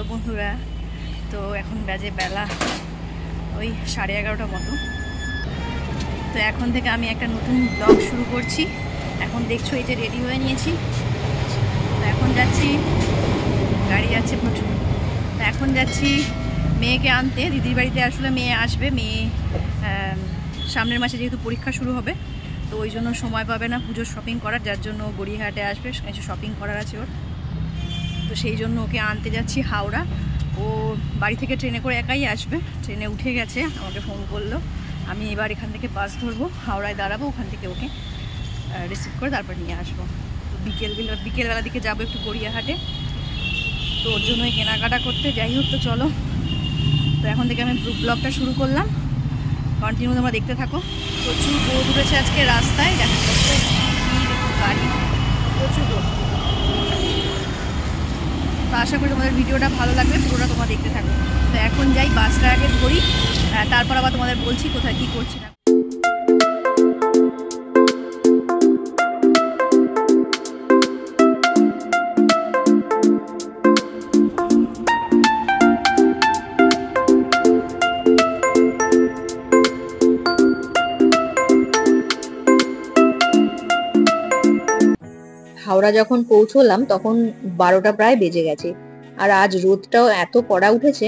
Hello বন্ধুরা, তো এখন বাজে বেলা ওই 11:30 মতো। তো এখন থেকে আমি একটা নতুন ব্লগ শুরু করছি। এখন দেখছো এই যে রেডি হয়ে নিয়েছি, তো এখন যাচ্ছি, গাড়ি যাচ্ছে প্রচুর। তো এখন যাচ্ছি মেয়েকে আনতে দিদির বাড়িতে। আসলে মেয়ে আসবে, মেয়ে সামনের মাসে যেহেতু পরীক্ষা শুরু হবে, তো ওই জন্য সময় পাবে না পুজোর শপিং করার, যার জন্য গড়িয়াহাটে আসবে, কিছু শপিং করার আছে ওর। তো সেই জন্য ওকে আনতে যাচ্ছি হাওড়া। ও বাড়ি থেকে ট্রেনে করে একাই আসবে, ট্রেনে উঠে গেছে, আমাকে ফোন করলো। আমি এবার এখান থেকে বাস ধরবো, হাওড়ায় দাঁড়াবো, ওখান থেকে ওকে রিসিভ করে তারপর নিয়ে আসবো। তো বিকেলবেলা দিকে যাবো একটু গড়িয়াহাটে, তো ওর জন্যই কেনাকাটা করতে। যাই হোক, তো চলো, তো এখন থেকে আমি ব্লগটা শুরু করলাম, কন্টিনিউ তোমরা দেখতে থাকো। প্রচুর রোদ উঠেছে আজকে রাস্তায়, দেখা যাচ্ছে গাড়ি, প্রচুর রোদ। তো আশা করি তোমাদের ভিডিওটা ভালো লাগবে, পুরোটা তোমরা দেখতে থাকো। তো এখন যাই, বাসটা আগে ধরি, তারপর আবার তোমাদের বলছি কোথায় কী করছি না। হাওড়া যখন পৌঁছলাম তখন 12টা প্রায় বেজে গেছে। আর আজ রোদটাও এত কড়া উঠেছে,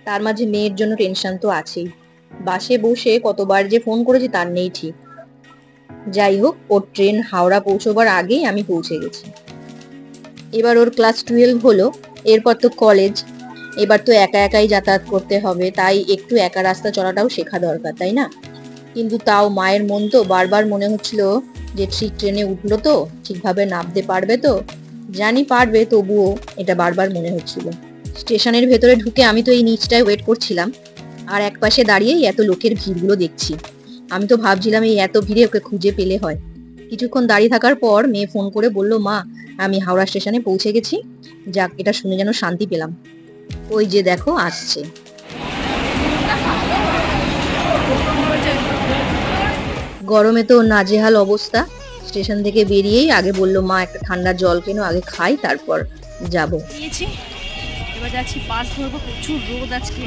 তার মাঝে মেয়ের জন্য টেনশন তো আছেই। বাসে বসে কতবার যে ফোন করেছি তার নেই ঠিক। যাই হোক, ওর ট্রেন হাওড়া পৌঁছবার আগেই আমি পৌঁছে গেছি। এবার ওর ক্লাস 12 হলো, এরপর তো কলেজ। এবার তো একা একাই যাতায়াত করতে হবে, তাই একটু একা রাস্তা চলাটাও শেখা দরকার, তাই না? কিন্তু তাও মায়ের মন তো বারবার মনে হচ্ছিল যে ঠিক ট্রেনে উঠলো তো ঠিকভাবে নামতে পারবে তো। জানি পারবে, তবুও এটা বারবার মনে হচ্ছিল। স্টেশনের ভেতরে ঢুকে আমি তো এই নিচটায় ওয়েট করছিলাম, আর এক পাশে দাঁড়িয়েই এত লোকের ভিড়গুলো দেখছি। আমি তো ভাবছিলাম এই এত ভিড়ে ওকে খুঁজে পেলে হয়। কিছুক্ষণ দাঁড়িয়ে থাকার পর মেয়ে ফোন করে বলল, মা আমি হাওড়া স্টেশনে পৌঁছে গেছি। যাক, এটা শুনে যেন শান্তি পেলাম। ওই যে দেখো আসছে। গরমে তো নাজেহাল অবস্থা। স্টেশন থেকে বেরিয়েই আগে বললো, মা একটা ঠান্ডা জল কেন, আগে খাই তারপর যাব। এবার যাচ্ছি বাস ধরবো, প্রচুর রোদ আজকে,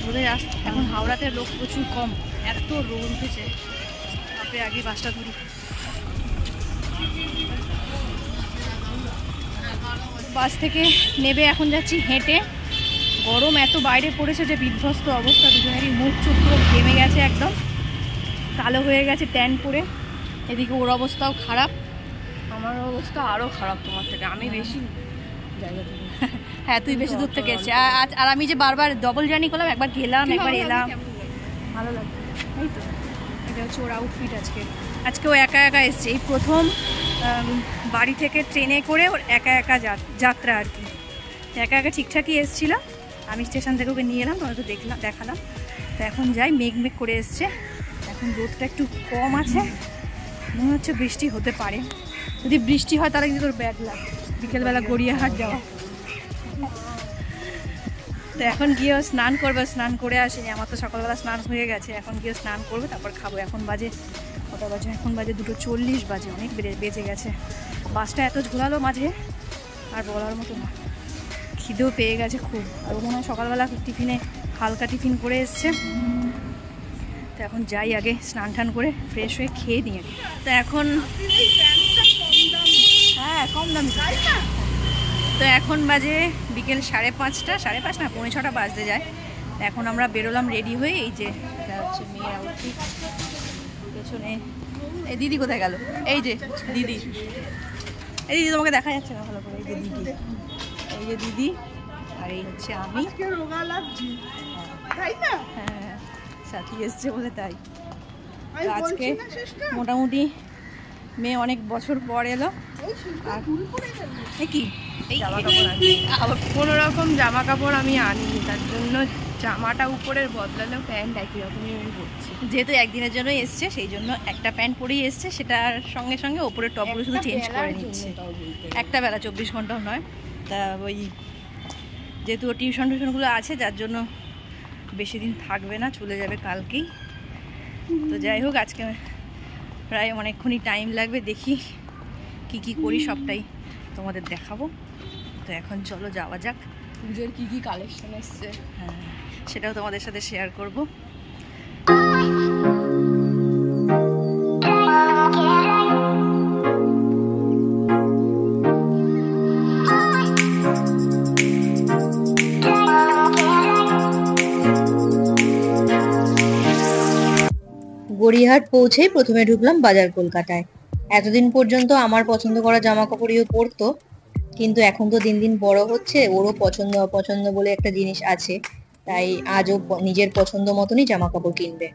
রোদের এখন হাওড়াতে লোক প্রচুর কম, এত রোদ উঠেছে। তারপরে আগে বাসটা ধরি। বাস থেকে নেবে এখন যাচ্ছি হেঁটে। গরম এত বাইরে পড়েছে যে বিধ্বস্ত অবস্থা, দুজনেরই মুখ চোখ পুরো ঘেমে গেছে, একদম কালো হয়ে গেছে ট্যান পরে। এদিকে ওর অবস্থাও খারাপ, আমার অবস্থা আরও খারাপ তোমার থেকে, আমি বেশি জায়গা থেকে। হ্যাঁ, তুই বেশি দূর থেকে এসেছিস, আর আমি যে বারবার ডবল জার্নি করলাম, একবার গেলাম একবার এলাম, ভালো লাগছে। এই তো এটা হচ্ছে ওর আউটফিট আজকে ও একা একা এসছে, এই প্রথম বাড়ি থেকে ট্রেনে করে ওর একা একা যাত্রা আর কি। একা একা ঠিকঠাকই এসেছিলাম, আমি স্টেশন থেকে ওকে নিয়ে এলাম, তোমার তো দেখালাম। তো এখন যাই, মেঘ করে এসছে, এখন রোদটা একটু কম আছে, মনে হচ্ছে বৃষ্টি হতে পারে। যদি বৃষ্টি হয় তাহলে কিন্তু তোর ব্যাড লাগে, বিকেলবেলা গড়িয়াহাট যাওয়া। তো এখন গিয়েও স্নান করবে, স্নান করে আসেনি, আমার তো সকালবেলা স্নান হয়ে গেছে। এখন গিয়ে স্নান করবে, তারপর খাবো। এখন বাজে কটা বাজে? এখন বাজে 2:40 বাজে, অনেক বেজে গেছে। বাসটা এত ঝোলালো মাঝে, আর বলার মতো না। খিদেও পেয়ে গেছে খুব, আর মনে হয় সকালবেলা টিফিনে হালকা টিফিন করে এসছে। তো এখন যাই, আগে স্নান টান করে ফ্রেশ হয়ে খেয়ে নিয়ে। তো এখন হ্যাঁ কম দাম। তো এখন বাজে বিকেল 5:30 না 5:45 বাজতে যায়। এখন আমরা বেরোলাম রেডি হয়ে। এই যে এটা হচ্ছে মেয়ের আউটফিট, পেছনে এই দিদি কোথায় গেল? এই যে দিদি, এই দিদি তোমাকে দেখা যাচ্ছে না ভালো করে। এই যে দিদি, এই যে দিদি, আর এই হচ্ছে আমি। হ্যাঁ, সাথী এসছে বলে তাই। আজকে মোটামুটি মেয়ে অনেক বছর পর এলো। কি কোনো রকম জামা কাপড় আমি আনিনি, তার জন্য জামাটা উপরের বদলালো, প্যান্ট একই রকমই আমি পরছি। যেহেতু একদিনের জন্য এসছে, সেই জন্য একটা প্যান্ট পরেই এসছে, সেটার সঙ্গে সঙ্গে ওপরের টপগুলো শুধু চেঞ্জ করে নিচ্ছে। একটা বেলা, 24 ঘন্টাও নয়। তা ওই যেহেতু টিউশনগুলো আছে, যার জন্য বেশি দিন থাকবে না, চলে যাবে কালকেই। তো যাই হোক, আজকে প্রায় অনেকক্ষণই টাইম লাগবে, দেখি কি করি সবটাই তোমাদের দেখাবো। তো এখন চলো যাওয়া যাক। পুজোর কি কি কালেকশন এসছে, হ্যাঁ সেটাও তোমাদের সাথে শেয়ার করব। গড়িয়াহাট পৌঁছেই প্রথমে ঢুকলাম বাজার কলকাতায়। এতদিন পর্যন্ত আমার পছন্দ করা জামা কাপড়ইও পরতো, কিন্তু এখন তো দিন দিন বড় হচ্ছে, ওরও পছন্দ অপছন্দ বলে একটা জিনিস আছে, তাই আজও নিজের পছন্দ মতনই জামা কাপড় কিনবে।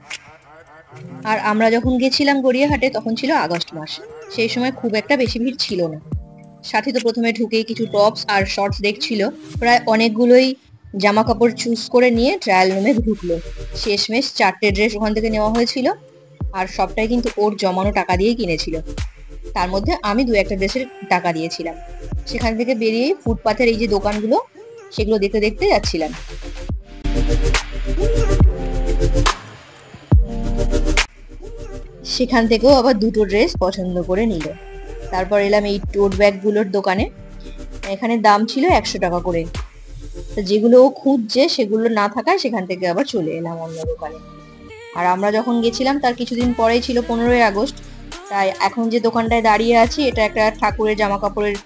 আর আমরা যখন গেছিলাম গড়িয়াহাটে তখন ছিল আগস্ট মাস, সেই সময় খুব একটা বেশি ভিড় ছিল না। সাথী তো প্রথমে ঢুকেই কিছু টপস আর শর্টস দেখছিল, প্রায় অনেকগুলোই জামা কাপড় চুজ করে নিয়ে ট্রায়াল রুমে ঢুকলো। শেষমেশ 4টে ড্রেস ওখান থেকে নেওয়া হয়েছিল, আর সবটাই কিন্তু ওর জমানো টাকা দিয়েই কিনেছিল। তার মধ্যে আমি 2-1টা ড্রেসের টাকা দিয়েছিলাম। সেখান থেকে বেরিয়ে ফুটপাথের এই যে দোকানগুলো, সেগুলো দেখতে দেখতে যাচ্ছিলাম। সেখান থেকেও আবার 2টো ড্রেস পছন্দ করে নিল। তারপর এলাম এই টোট ব্যাগগুলোর দোকানে। এখানে দাম ছিল 100 টাকা করে। তো যেগুলো ও খুঁজছে সেগুলো না থাকায় সেখান থেকে আবার চলে এলাম অন্য দোকানে। আর আমরা যখন গেছিলাম তার কিছুদিন পরেই ছিল 15ই আগস্ট, তাই এখন যে দোকানটায় দাঁড়িয়ে আছি এটা একটা ঠাকুরের জামা কাপড়ের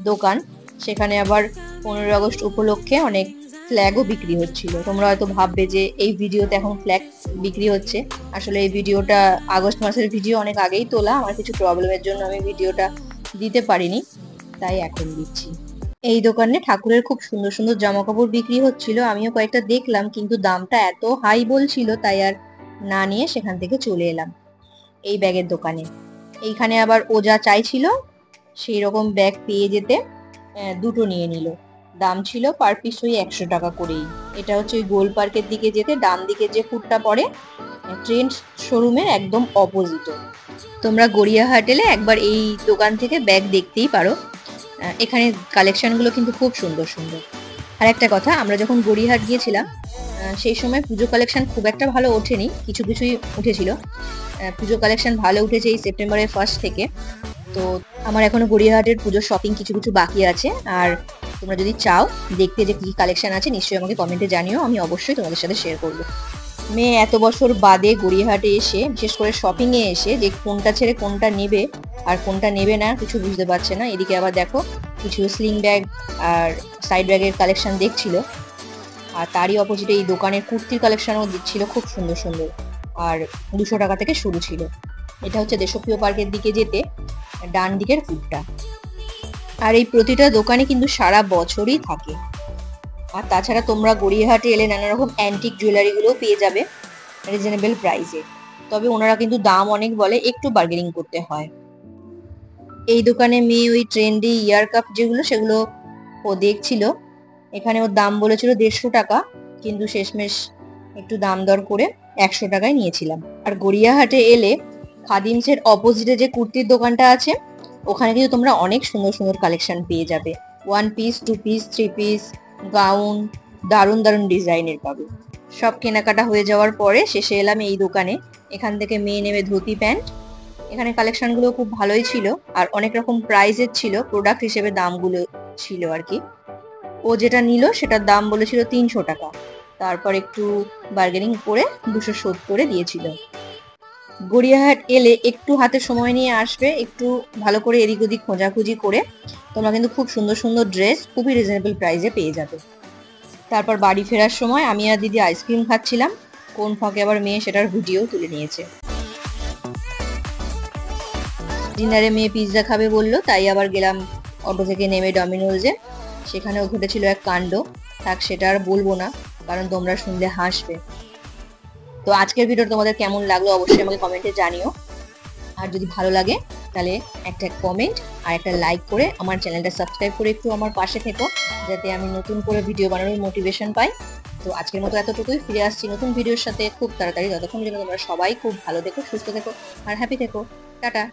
দোকান। সেখানে আবার 15ই আগস্ট উপলক্ষে অনেক ফ্ল্যাগও বিক্রি হচ্ছিল। তোমরা হয়তো ভাববে যে এই ভিডিওতে এখন ফ্ল্যাগ বিক্রি হচ্ছে, আসলে এই ভিডিওটা আগস্ট মাসের ভিডিও, অনেক আগেই তোলা। আমার কিছু প্রবলেমের জন্য আমি ভিডিওটা দিতে পারিনি, তাই এখন দিচ্ছি। এই দোকানে ঠাকুরের খুব সুন্দর সুন্দর জামা কাপড় বিক্রি হচ্ছিল, আমিও কয়েকটা দেখলাম, কিন্তু দামটা এত হাই বলছিল তাই আর না নিয়ে সেখান থেকে চলে এলাম এই ব্যাগের দোকানে। এইখানে আবার ও যা চাইছিল সেই রকম ব্যাগ পেয়ে যেতে 2টো নিয়ে নিল। দাম ছিল পার পিস ওই 100 টাকা করেই। এটা হচ্ছে ওই গোল পার্কের দিকে যেতে ডান দিকে যে ফুটটা পড়ে, ট্রেন্ড শোরুমের একদম অপোজিটে। তোমরা গড়িয়াহাট এলে একবার এই দোকান থেকে ব্যাগ দেখতেই পারো। এখানে কালেকশনগুলো কিন্তু খুব সুন্দর সুন্দর। আর একটা কথা, আমরা যখন গড়িয়াহাট গিয়েছিলাম সেই সময় পুজো কালেকশন খুব একটা ভালো ওঠেনি, কিছু কিছুই উঠেছিল। পুজো কালেকশন ভালো উঠেছে এই সেপ্টেম্বরের 1st থেকে। তো আমার এখনো গড়িয়াহাটের পুজোর শপিং কিছু কিছু বাকি আছে। আর তোমরা যদি চাও দেখতে যে কি কালেকশন আছে, নিশ্চয়ই আমাকে কমেন্টে জানিও, আমি অবশ্যই তোমাদের সাথে শেয়ার করবো। মেয়ে এত বছর বাদে গড়িয়াহাটে এসে, বিশেষ করে শপিং এ এসে, যে কোনটা ছেড়ে কোনটা নেবে আর কোনটা নেবে না কিছু বুঝতে পারছে না। এদিকে আবার দেখো কিছু স্লিং ব্যাগ আর সাইড ব্যাগের কালেকশন দেখছিল। আর তারই অপোজিটে এই দোকানের কুর্তির কালেকশনও দিচ্ছিল খুব সুন্দর সুন্দর, আর 200 টাকা থেকে শুরু ছিল। এটা হচ্ছে দেশপ্রিয় পার্কের দিকে যেতে ডান দিকের ফুটটা। আর এই প্রতিটা দোকানে কিন্তু সারা বছরই থাকে। আর তাছাড়া তোমরা গড়িয়াহাটে এলে নানা রকম অ্যান্টিক জুয়েলারিগুলোও পেয়ে যাবে রিজনেবল প্রাইসে। তবে ওনারা কিন্তু দাম অনেক বলে, একটু বার্গেনিং করতে হয়। এই দোকানে মেয়ে ওই ট্রেন্ডি ইয়ার কাপ যেগুলো সেগুলো ও দেখছিল। এখানে ওর দাম বলেছিল 150 টাকা, কিন্তু শেষমেশ একটু দাম দর করে 100 টাকায় নিয়েছিলাম। আর গড়িয়াহাটে এলে খাদিমসের অপোজিটে যে কুর্তির দোকানটা আছে, ওখানে কিন্তু তোমরা অনেক সুন্দর সুন্দর কালেকশন পেয়ে যাবে। 1 পিস, 2 পিস, 3 পিস, গাউন, দারুণ দারুণ ডিজাইনের পাবে। সব কেনাকাটা হয়ে যাওয়ার পরে শেষে এলাম এই দোকানে। এখান থেকে মেয়ে নেবে ধুতি প্যান্ট। এখানে কালেকশনগুলো খুব ভালোই ছিল, আর অনেক রকম প্রাইসের ছিল, প্রোডাক্ট হিসেবে দামগুলো ছিল আর কি। ও যেটা নিল সেটার দাম বলেছিল 300 টাকা, তারপর একটু বার্গেনিং করে 270 দিয়েছিল। গড়িয়াহাট এলে একটু হাতে সময় নিয়ে আসবে, একটু ভালো করে এদিক ওদিক খোঁজাখুঁজি করে তোমরা কিন্তু খুব সুন্দর সুন্দর ড্রেস খুবই রিজনেবল প্রাইসে পেয়ে যাবে। তারপর বাড়ি ফেরার সময় আমি আর দিদি আইসক্রিম খাচ্ছিলাম, কোন ফাঁকে আবার মেয়ে সেটার ভিডিও তুলে নিয়েছে। ডিনারে মেয়ে পিৎজা খাবে বললো, তাই আবার গেলাম অটো থেকে নেমে ডমিনোজে। সেখানেও ঘটেছিল এক কাণ্ড, থাক সেটা আর বলবো না, কারণ তোমরা শুনলে হাসবে। তো আজকের ভিডিও তোমাদের কেমন লাগলো অবশ্যই আমাকে কমেন্টে জানিও। আর যদি ভালো লাগে তাহলে একটা কমেন্ট আর একটা লাইক করে আমার চ্যানেলটা সাবস্ক্রাইব করে একটু আমার পাশে থেকো, যাতে আমি নতুন করে ভিডিও বানানোর মোটিভেশন পাই। তো আজকের মতো এতটুকুই, ফিরে আসছি নতুন ভিডিওর সাথে খুব তাড়াতাড়ি। ততক্ষণ যেন তোমরা সবাই খুব ভালো থেকো, সুস্থ থেকো আর হ্যাপি থেকো। টাটা।